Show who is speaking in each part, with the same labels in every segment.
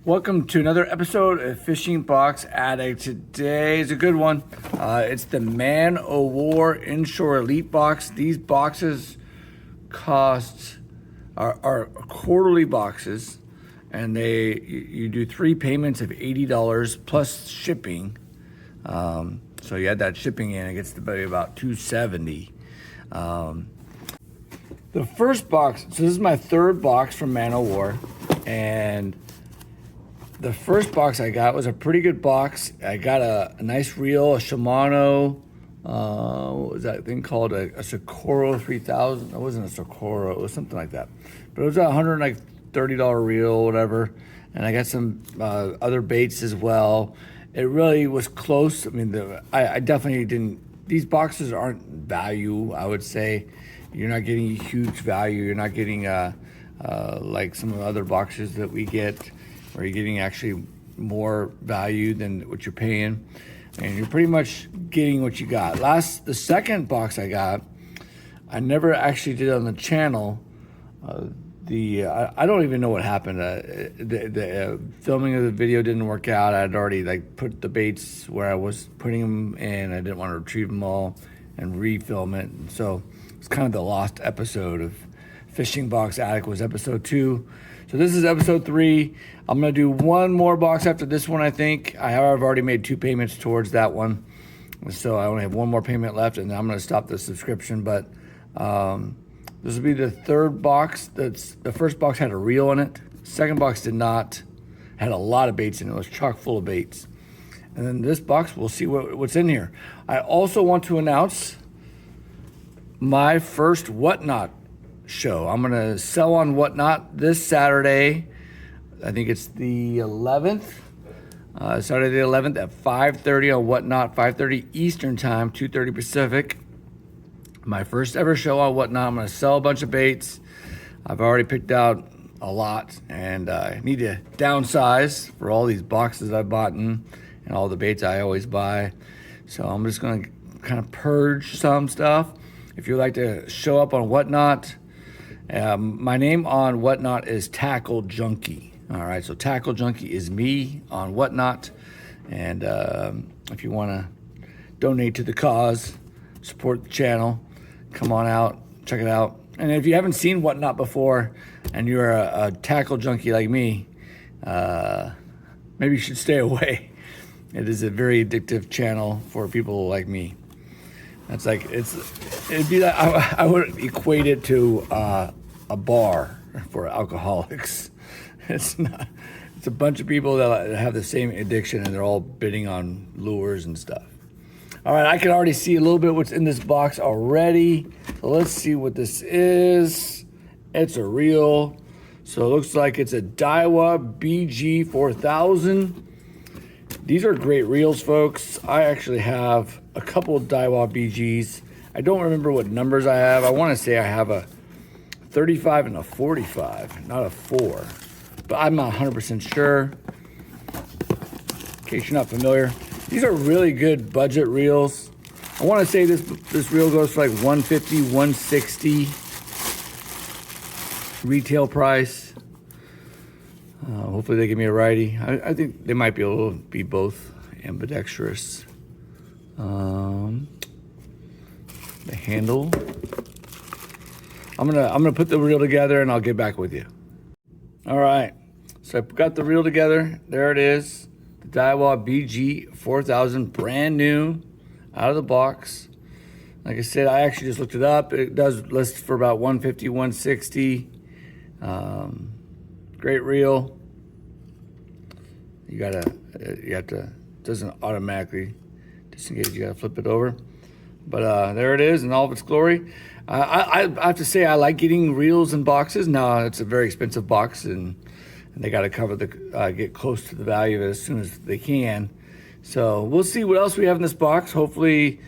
Speaker 1: Welcome to another episode of Fishing Box Addict. Today is a good one. It's the Man O' War Inshore Elite Box. These boxes are quarterly boxes, and you do 3 payments of $80 plus shipping. So you add that shipping in, it gets to be about $270. The first box, so this is my third box from Man O' War, and the first box I got was a pretty good box. I got a nice reel, a Shimano, what was that thing called? A Socorro 3000. It wasn't a Socorro, it was something like that. But it was a $130 reel, whatever. And I got some other baits as well. It really was close. I mean, I definitely didn't, these boxes aren't value, I would say. You're not getting huge value. You're not getting like some of the other boxes that we get, where you're getting actually more value than what you're paying, and you're pretty much getting what you got. The second box I got, I never actually did on the channel. I don't even know what happened. The filming of the video didn't work out. I'd already put the baits where I was putting them in. I didn't want to retrieve them all and refilm it, and so it's kind of the lost episode of Fishing Box Addict. Was episode 2. So this is episode 3. I'm going to do one more box after this one, I think. I've already made 2 payments towards that one. So I only have one more payment left, and then I'm going to stop the subscription. But this will be the third box. The first box had a reel in it. Second box did not. Had a lot of baits in it. It was chock full of baits. And then this box, we'll see what's in here. I also want to announce my first Whatnot show. I'm gonna sell on Whatnot this Saturday. I think it's the 11th. Saturday the 11th at 5:30 on Whatnot, 5:30 Eastern time, 2:30 Pacific. My first ever show on Whatnot. I'm gonna sell a bunch of baits. I've already picked out a lot, and I need to downsize for all these boxes I bought and all the baits I always buy. So I'm just gonna kind of purge some stuff. If you'd like to show up on Whatnot, my name on Whatnot is Tackle Junkie. All right, so Tackle Junkie is me on Whatnot. And if you want to donate to the cause, support the channel, come on out, check it out. And if you haven't seen Whatnot before and you're a Tackle Junkie like me, maybe you should stay away. It is a very addictive channel for people like me. It's like it'd be like I would equate it to a bar for alcoholics. It's not. It's a bunch of people that have the same addiction, and they're all bidding on lures and stuff. All right, I can already see a little bit what's in this box already. So let's see what this is. It's a reel. So it looks like it's a Daiwa BG 4000. These are great reels, folks. I actually have a couple of Daiwa BGs. I don't remember what numbers I have. I want to say I have a 35 and a 45, not a 4. But I'm not 100% sure. In case you're not familiar. These are really good budget reels. I want to say this reel goes for like $150, $160 retail price. Hopefully they give me a righty. I think they might be able to be both ambidextrous. The handle. I'm gonna put the reel together and I'll get back with you. All right, so I got the reel together. There it is, the Daiwa BG 4000, brand new, out of the box. Like I said, I actually just looked it up. It does list for about $150, $160. Great reel. You have to, it doesn't automatically, just in case you gotta flip it over. But there it is in all of its glory. I have to say I like getting reels and boxes. Now it's a very expensive box, and they got to cover get close to the value of it as soon as they can. So we'll see what else we have in this box. Hopefully,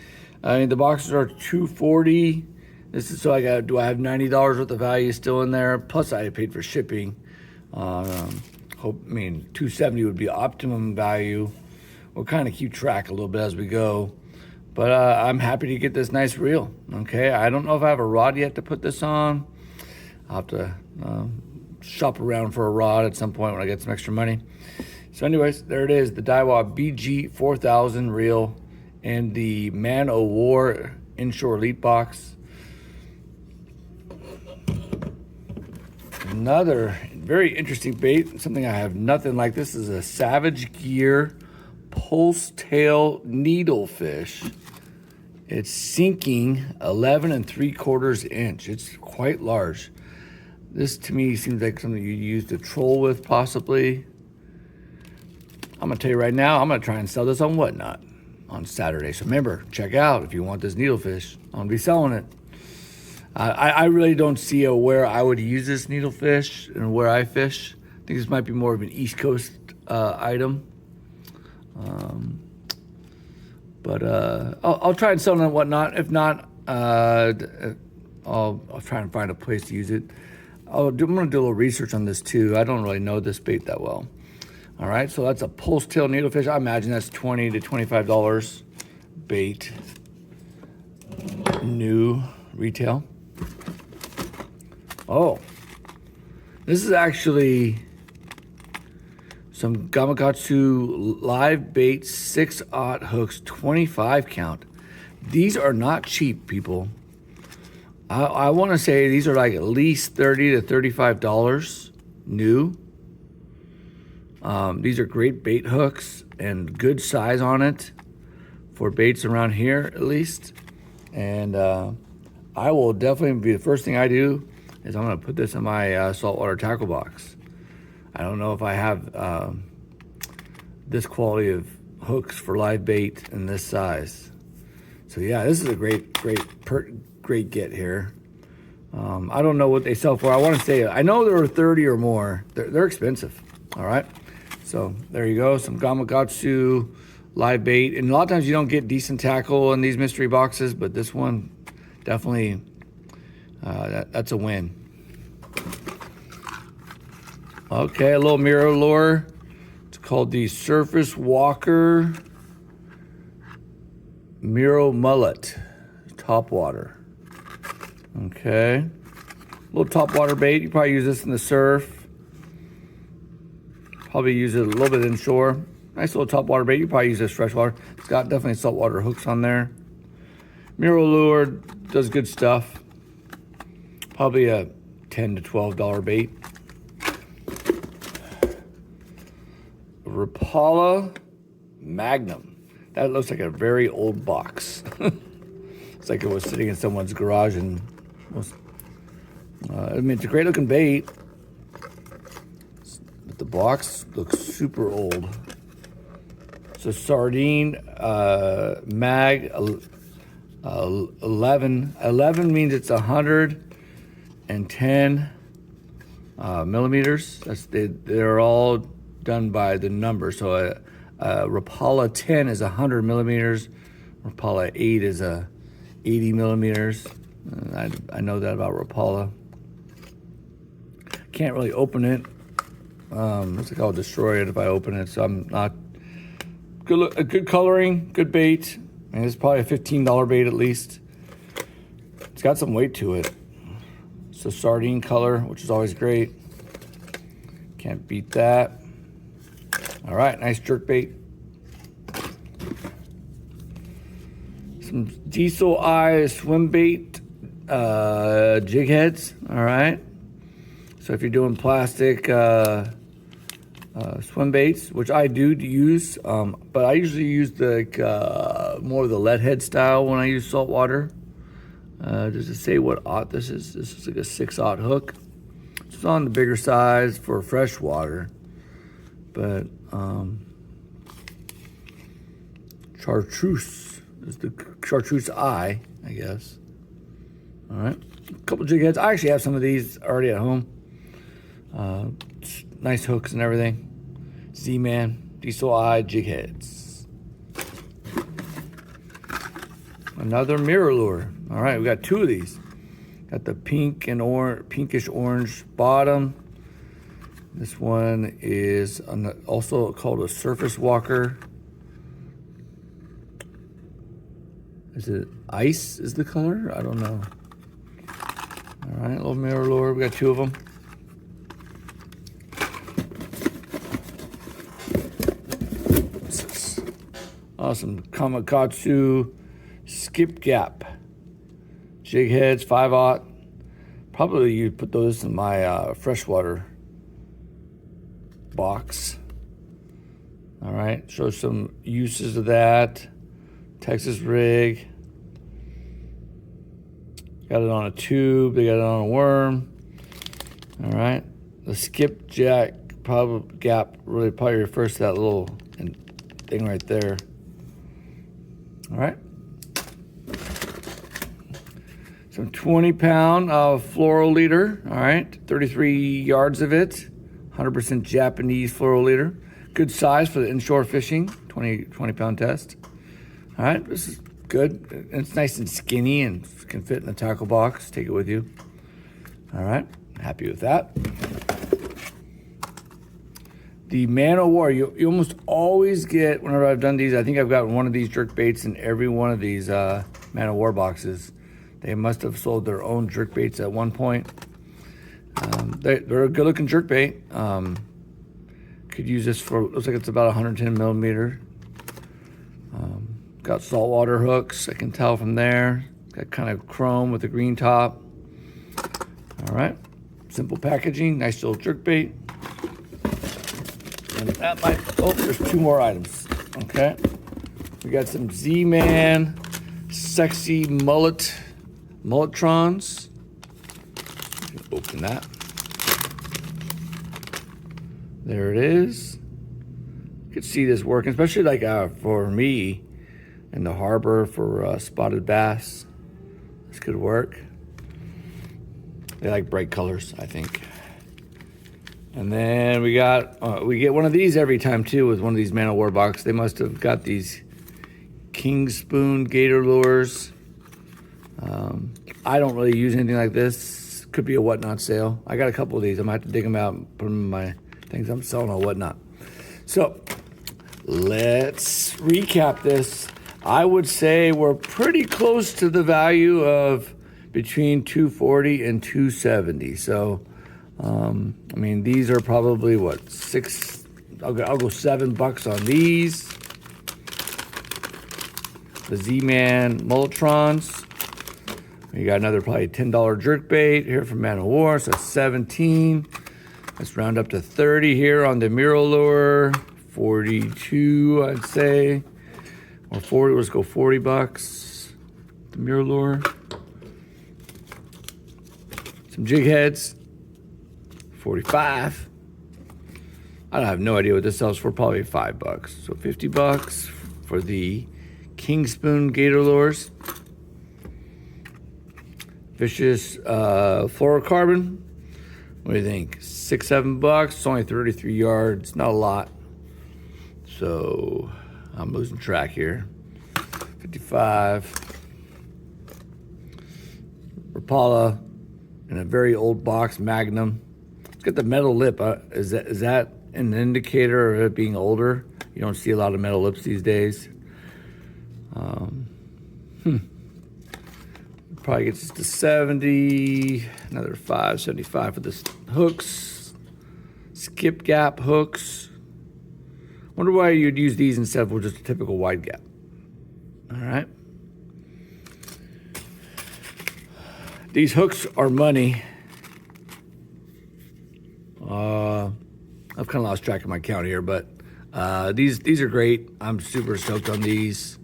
Speaker 1: the boxes are $240. This is so do I have $90 worth of value still in there? Plus I paid for shipping. $270 would be optimum value. We'll kind of keep track a little bit as we go. But I'm happy to get this nice reel, okay? I don't know if I have a rod yet to put this on. I'll have to shop around for a rod at some point when I get some extra money. So anyways, there it is, the Daiwa BG 4000 reel and the Man O' War Inshore Elite box. Another very interesting bait, something I have nothing like. This is a Savage Gear pulse tail needlefish. It's sinking 11 3/4 inch. It's quite large. This to me seems like something you use to troll with, possibly. I'm gonna tell you right now, I'm gonna try and sell this on Whatnot on Saturday. So remember, check out if you want this needlefish. I'm gonna be selling it. I really don't see where I would use this needlefish and where I fish. I think this might be more of an East Coast item. But I'll try and sell it on Whatnot. If not, I'll try and find a place to use it. I'm gonna do a little research on this too. I don't really know this bait that well. All right, so that's a pulse tail needlefish. I imagine that's $20 to $25 bait, new retail. Oh, this is actually some Gamakatsu live bait 6/0 hooks, 25 count. These are not cheap, people. I want to say these are like at least $30 to $35 new. These are great bait hooks and good size on it for baits around here, at least. And I will definitely be, the first thing I do is I'm going to put this in my saltwater tackle box. I don't know if I have this quality of hooks for live bait in this size. So yeah, this is a great get here. I don't know what they sell for. I want to say, I know there are 30 or more. They're expensive. All right. So there you go. Some Gamakatsu live bait. And a lot of times you don't get decent tackle in these mystery boxes, but this one definitely, that's a win. Okay, a little mirror lure. It's called the Surface Walker Miro Mullet Topwater. Okay, little topwater bait. You probably use this in the surf. Probably use it a little bit inshore. Nice little topwater bait. You probably use this freshwater. It's got definitely saltwater hooks on there. Miro lure does good stuff. Probably a $10 to $12 bait. Rapala Magnum. That looks like a very old box. It's like it was sitting in someone's garage and was, I mean, it's a great looking bait, but the box looks super old. So sardine mag 11. 11 means it's 110 millimeters. They're all done by the number. So Rapala 10 is 100 millimeters. Rapala 8 is 80 millimeters. I know that about Rapala. Can't really open it. Looks like I'll destroy it if I open it. So I'm not good. Good coloring, good bait. And it's probably a $15 bait at least. It's got some weight to it. It's a sardine color, which is always great. Can't beat that. All right, nice jerk bait. Some diesel eye swim bait jig heads. All right. So if you're doing plastic swim baits, which I do use, but I usually use the more of the lead head style when I use saltwater. Does it say what aught this is? This is like a 6/0 hook. It's on the bigger size for freshwater, but chartreuse is the chartreuse eye, I guess. All right, a couple jig heads. I actually have some of these already at home. Nice hooks and everything. Z-Man, diesel eye jig heads. Another mirror lure. All right, we got two of these. Got the pink and pinkish orange bottom. This one is also called a Surface Walker. Is it ice is the color? I don't know. All right, little mirror lure. We got two of them. Some Gamakatsu skip gap jig heads, 5/0. Probably you'd put those in my freshwater box. All right, show some uses of that. Texas rig. Got it on a tube, they got it on a worm. All right, the skip jack gap really probably refers to that little thing right there. All right. Some 20-pound floral leader, all right, 33 yards of it, 100% Japanese floral leader. Good size for the inshore fishing, 20-pound test. All right, this is good. It's nice and skinny and can fit in the tackle box. Take it with you. All right, happy with that. The Man O' War, you almost always get, whenever I've done these, I think I've got one of these jerk baits in every one of these Man O' War boxes. They must have sold their own jerk baits at one point. They're a good looking jerk bait. Could use this for, looks like it's about 110 millimeter. Got saltwater hooks, I can tell from there. Got kind of chrome with a green top. All right, simple packaging, nice little jerk bait. And that might, oh, there's 2 more items, okay? We got some Z-Man sexy mulletrons. Open that. There it is. You can see this working, especially like for me in the harbor for spotted bass. This could work. They like bright colors, I think. And then we get one of these every time too with one of these Man O' War boxes. They must have got these king spoon gator lures. I don't really use anything like this. Could be a Whatnot sale. I got a couple of these. I might have to dig them out and put them in my things I'm selling on Whatnot. So let's recap this. I would say we're pretty close to the value of between $240 and $270. So, I mean, these are probably what, I'll go $7 on these. The Z-Man Mulletrons. You got another probably $10 jerk bait here from Man O' War, so 17. Let's round up to 30 here on the Mural Lure. 42, I'd say. Or 40, let's go $40. The Mural Lure. Some jig heads. 45. I have no idea what this sells for, probably $5. So $50 for the King Spoon Gator Lures. Vicious fluorocarbon. What do you think? $6, $7. It's only 33 yards. Not a lot. So I'm losing track here. 55. Rapala in a very old box, Magnum. It's got the metal lip. Is that an indicator of it being older? You don't see a lot of metal lips these days. Probably gets us to 70. Another 5.75 for the hooks. Skip gap hooks. Wonder why you'd use these instead of just a typical wide gap. All right. These hooks are money. I've kind of lost track of my count here, but these are great. I'm super stoked on these.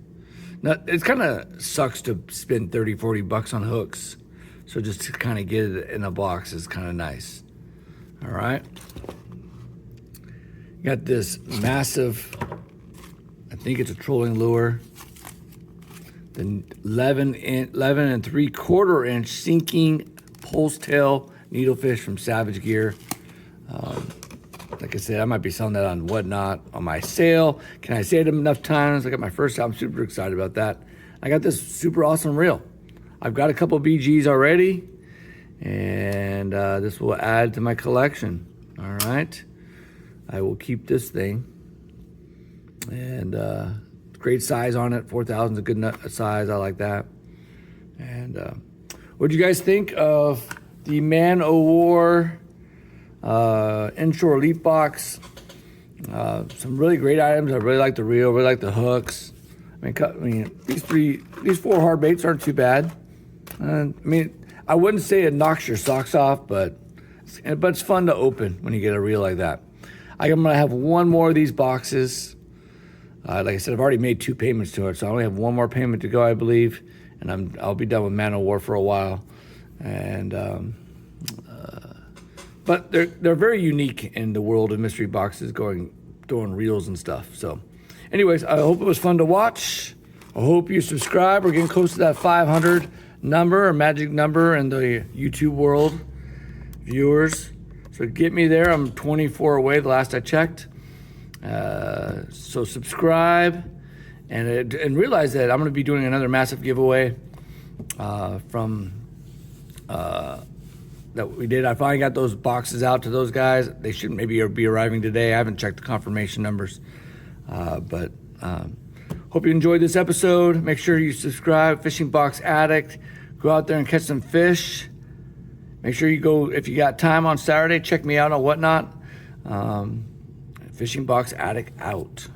Speaker 1: Now, it kind of sucks to spend $30-$40 on hooks. So just to kind of get it in a box is kind of nice. All right. Got this massive, I think it's a trolling lure. The 11 and 3/4 inch sinking pulse tail needlefish from Savage Gear. Like I said, I might be selling that on Whatnot on my sale. Can I say it enough times? I got my first time. I'm super excited about that. I got this super awesome reel. I've got a couple BGs already, and this will add to my collection. All right. I will keep this thing. And great size on it. 4,000 is a good size. I like that. And what do you guys think of the Man O' War Inshore Elite Box? Some really great items. I really like the reel, really like the hooks. These 4 hard baits aren't too bad. I wouldn't say it knocks your socks off, but it's fun to open when you get a reel like that. I'm gonna have one more of these boxes. Like I said, I've already made 2 payments to it, so I only have one more payment to go, I believe, and I'll be done with Man of War for a while. And but they're very unique in the world of mystery boxes, throwing reels and stuff. So, anyways, I hope it was fun to watch. I hope you subscribe. We're getting close to that 500 number, or magic number in the YouTube world, viewers. So get me there. I'm 24 away, the last I checked. So subscribe and realize that I'm going to be doing another massive giveaway that we did. I finally got those boxes out to those guys. They should maybe be arriving today. I haven't checked the confirmation numbers, but hope you enjoyed this episode. Make sure you subscribe. Fishing Box Addict. Go out there and catch some fish. Make sure you go, if you got time on Saturday, check me out on Whatnot. Fishing Box Addict out.